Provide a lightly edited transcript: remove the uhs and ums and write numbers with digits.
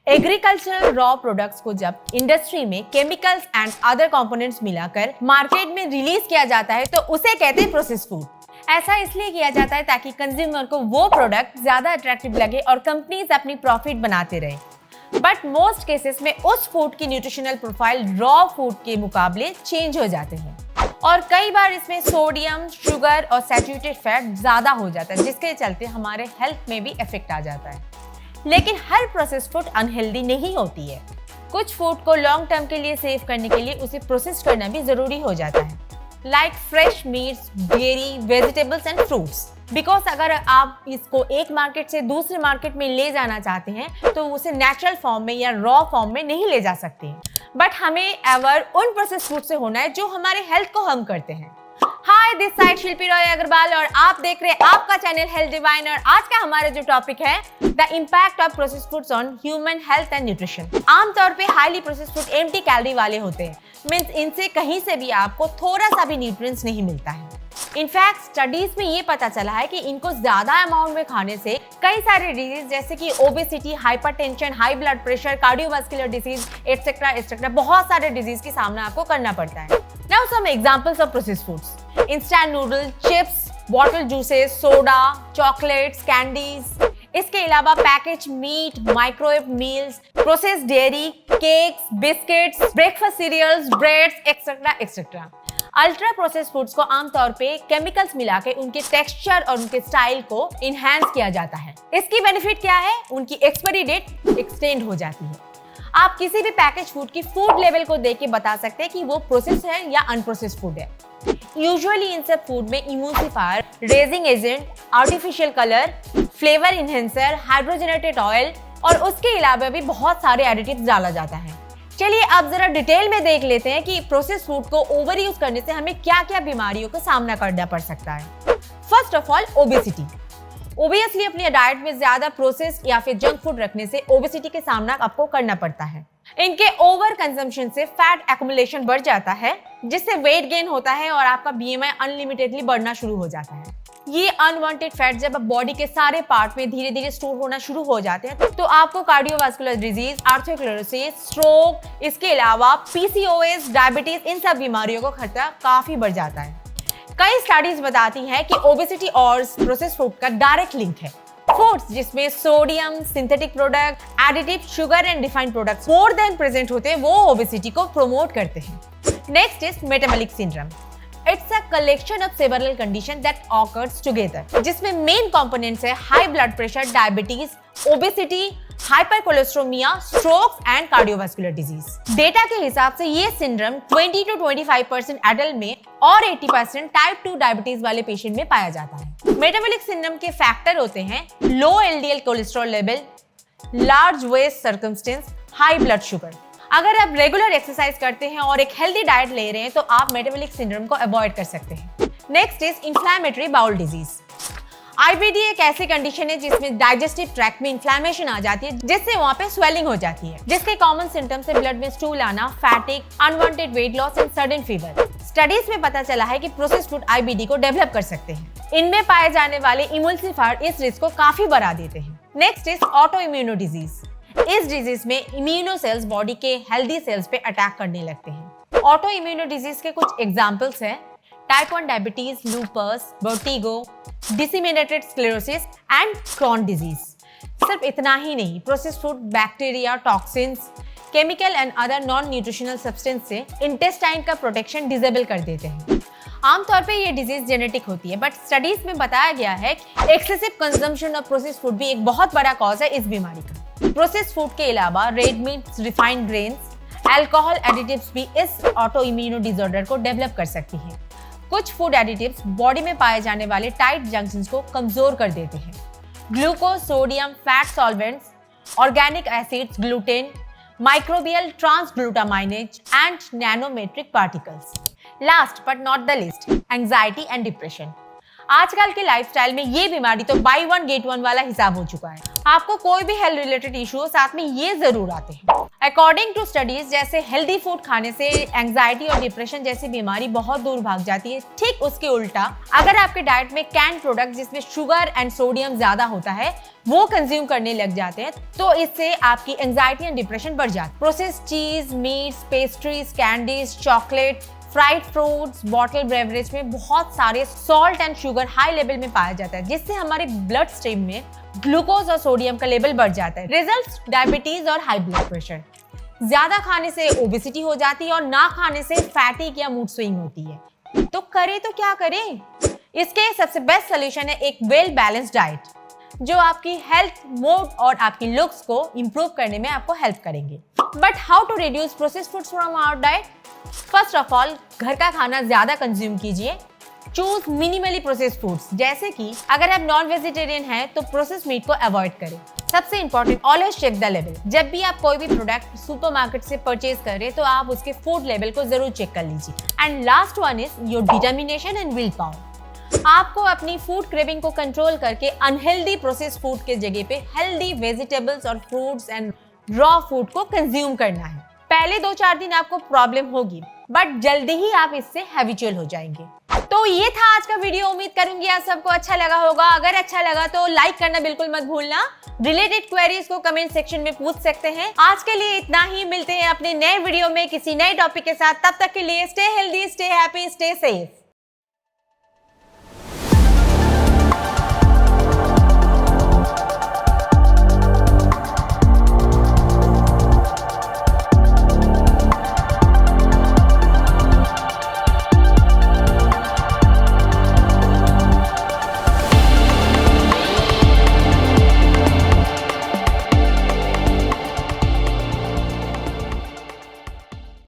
Agricultural raw products को जब industry में केमिकल्स एंड अदर कंपोनेंट्स मिलाकर मार्केट में रिलीज किया जाता है तो उसे कहते हैं प्रोसेस्ड फूड। ऐसा इसलिए किया जाता है ताकि कंज्यूमर को वो प्रोडक्ट ज्यादा अट्रैक्टिव लगे और कंपनीज अपनी प्रॉफिट बनाते रहें। बट मोस्ट केसेस में उस फूड की न्यूट्रिशनल प्रोफाइल रॉ फूड के मुकाबले चेंज हो जाते हैं और कई बार इसमें सोडियम, शुगर और सैचुरेटेड फैट ज्यादा हो जाता है, जिसके चलते हमारे हेल्थ में भी इफेक्ट आ जाता है। लेकिन हर प्रोसेस्ड फूड अनहेल्दी नहीं होती है। कुछ फूड को लॉन्ग टर्म के लिए सेव करने के लिए उसे प्रोसेस करना भी जरूरी हो जाता है, like fresh meets, dairy, vegetables and fruits. Because अगर आप इसको एक मार्केट से दूसरे मार्केट में ले जाना चाहते हैं तो उसे नेचुरल फॉर्म में या रॉ फॉर्म में नहीं ले जा सकते, बट हमें एवर उन प्रोसेस्ड फूड से होना है जो हमारे हेल्थ को हार्म करते हैं। हाय, दिस साइड शिल्पी रॉय अग्रवाल और आप देख रहे हैं आपका चैनल हेल्थ डिवाइन। और आज का हमारा जो टॉपिक है the impact of processed foods on human health and nutrition. आमतौर पे highly processed food empty calorie वाले होते हैं, मींस इनसे कहीं से भी आपको थोड़ा सा भी न्यूट्रिएंट्स नहीं मिलता है। इनफैक्ट स्टडीज में ये पता चला है कि इनको ज्यादा अमाउंट में खाने से कई सारे डिजीज जैसे कि obesity, hypertension, high blood pressure, cardiovascular disease etcetera etcetera बहुत सारे डिजीज की सामना आपको करना पड़ता है। Now some examples of processed foods: instant noodle, chips, bottle juices, soda, chocolates, candies. इसके अलावा package meat, microwave meals, processed dairy, cakes, biscuits, breakfast cereals, breads etcetera etcetera. Ultra processed foods को आमतौर पे केमिकल्स मिला के उनके texture और उनके स्टाइल को इनहैंस किया जाता है। इसकी बेनिफिट क्या है? उनकी एक्सपायरी डेट एक्सटेंड हो जाती है। आप किसी भी पैकेज फूड की फूड लेवल को देख के बता सकते हैं कि वो प्रोसेस है या अनप्रोसेस्ड फूड है। यूजुअली इन सब फूड में emulsifier, raising agent, artificial colour, flavour enhancer, hydrogenated oil और उसके अलावा भी बहुत सारे एडिटिव्स डाला जाता है। चलिए अब जरा डिटेल में देख लेते हैं कि प्रोसेस्ड फूड को ओवर यूज करने से हमें क्या क्या बीमारियों का सामना करना पड़ सकता है। First of all, obesity. Obviously अपनी डाइट में ज्यादा प्रोसेस्ड या फिर जंक फूड रखने से ओबेसिटी के सामना आपको करना पड़ता है। इनके ओवर कंजम्पशन से फैट एक्युमुलेशन बढ़ जाता है, जिससे वेट गेन होता है और आपका बीएमआई अनलिमिटेडली बढ़ना शुरू हो जाता है। ये अनवांटेड फैट जब बॉडी के सारे पार्ट में धीरे धीरे स्टोर होना शुरू हो जाते हैं तो आपको कार्डियोवास्कुलर डिजीज, आर्थरोस्क्लेरोसिस, स्ट्रोक, इसके अलावा पीसीओएस, डायबिटीज, इन सब बीमारियों का खतरा काफी बढ़ जाता है। कई स्टडीज बताती हैं कि ओबेसिटी और प्रोसेस्ड फूड का डायरेक्ट लिंक है। फूड्स जिसमें sodium, synthetic product, additive, sugar and refined products more than present होते हैं, वो ओबेसिटी को प्रमोट करते हैं। Next is metabolic syndrome. It's a collection of several conditions that occurs together, जिसमें मेन कंपोनेंट्स है high blood pressure, diabetes, obesity, hypercholesterolemia, stroke and cardiovascular disease. Data के हिसाब से ये सिंड्रोम 20 to 25% एडल्ट में और 80% टाइप 2 डायबिटीज वाले patient में पाया जाता है। मेटाबॉलिक सिंड्रोम के फैक्टर होते हैं low LDL cholesterol level, large waist circumstance, high blood sugar. अगर आप रेगुलर एक्सरसाइज करते हैं और एक हेल्दी डाइट ले रहे हैं तो आप मेटाबॉलिक सिंड्रोम को अवॉइड कर सकते हैं। Next is inflammatory bowel disease. IBD एक ऐसी कंडीशन है जिसमें डाइजेस्टिव ट्रैक्ट में इन्फ्लेमेशन आ जाती है, जिससे वहाँ पे स्वेलिंग हो जाती है, जिसके कॉमन सिम्टम्स है ब्लड में स्टूल आना, फैटिक, unwanted weight loss and sudden fever. Studies में पता चला है कि प्रोसेस्ड फूड आईबीडी को डेवलप कर सकते हैं। इनमें पाए जाने वाले इमल्सिफायर इस रिस्क को काफी बढ़ा देते हैं। Next is auto immuno disease. इस डिजीज में इम्यूनो सेल्स बॉडी के हेल्दी सेल्स पे अटैक करने लगते हैं। ऑटो इम्यूनो डिजीज के कुछ एग्जांपल्स हैं type 1 diabetes, lupus, vertigo, disseminated sclerosis and Crohn disease. सिर्फ इतना ही नहीं, processed food bacteria, toxins, chemical and other non nutritional substance से इंटेस्टाइन का प्रोटेक्शन डिसेबल कर देते हैं। आमतौर पे ये डिजीज जेनेटिक होती है, बट स्टडीज में बताया गया है कि excessive consumption of processed food भी एक बहुत बड़ा कॉज है इस बीमारी का। प्रोसेस्ड फूड के अलावा red meets, refined grains, alcohol additives भी इस ऑटो इम्यूनो डिसऑर्डर को डेवलप कर सकती हैं। कुछ फूड एडिटिव्स बॉडी में पाए जाने वाले टाइट जंक्शंस को कमजोर कर देते हैं। Glucose, sodium, fat solvents, organic acids, gluten, microbial transglutaminase and nanometric particles. Last but not the least, anxiety and depression. आजकल के लाइफस्टाइल में ये बीमारी तो बाय वन गेट वन वाला हिसाब हो चुका है। आपको कोई भी हेल्थ रिलेटेड इशू हो, साथ में ये जरूर आते हैं। अकॉर्डिंग टू स्टडीज, जैसे हेल्दी फूड खाने से एंजाइटी और डिप्रेशन जैसी बीमारी बहुत दूर भाग जाती है, ठीक उसके उल्टा अगर आपके डाइट में कैंड प्रोडक्ट जिसमें शुगर एंड सोडियम ज्यादा होता है वो कंज्यूम करने लग जाते हैं तो इससे आपकी एंजाइटी एंड डिप्रेशन बढ़ जाती है। प्रोसेस्ड चीज, meets, pastries, candies, chocolate, fried fruits, bottle beverage में बहुत सारे salt and sugar high level में पाया जाता है, जिससे हमारे ब्लड स्ट्रीम में ग्लूकोज और सोडियम का लेवल बढ़ जाता है। रिजल्ट्स डायबिटीज और हाई ब्लड प्रेशर। ज्यादा खाने से ओबेसिटी हो जाती है और ना खाने से फैटिक या मूड स्विंग होती है। तो करें तो क्या करें? इसके सबसे बेस्ट सोल्यूशन है एक वेल बैलेंस्ड डाइट, जो आपकी हेल्थ, मूड और आपकी लुक्स को इंप्रूव करने में आपको हेल्प करेंगे। But how to reduce processed foods from our diet? First of all, घर का खाना ज्यादा कंज्यूम कीजिए। चूज मिनिमली प्रोसेस्ड फूड्स, जैसे कि अगर आप नॉन वेजिटेरियन हैं तो प्रोसेस्ड मीट को अवॉइड करें। सबसे important, always check the level. जब भी आप कोई भी प्रोडक्ट सुपरमार्केट से परचेज करें तो आप उसके फूड लेवल को जरूर चेक कर लीजिए। And last one is your determination and will power. आपको अपनी फूड क्रेविंग को कंट्रोल करके अनहेल्दी प्रोसेस्ड फूड के जगह पे हेल्दी वेजिटेबल्स और फ्रूट्स एंड रॉ फूड को कंज्यूम करना है। पहले 2-4 दिन आपको प्रॉब्लम होगी, बट जल्दी ही आप इससे हैबिचुअल हो जाएंगे। तो ये था आज का वीडियो। उम्मीद करूंगी आप सबको अच्छा लगा होगा। अगर अच्छा लगा तो लाइक करना बिल्कुल मत भूलना। रिलेटेड क्वेरीज को कमेंट सेक्शन में पूछ सकते हैं। आज के लिए इतना ही। मिलते हैं अपने नए वीडियो में किसी नए टॉपिक के साथ। तब तक के लिए stay healthy, stay happy, stay safe.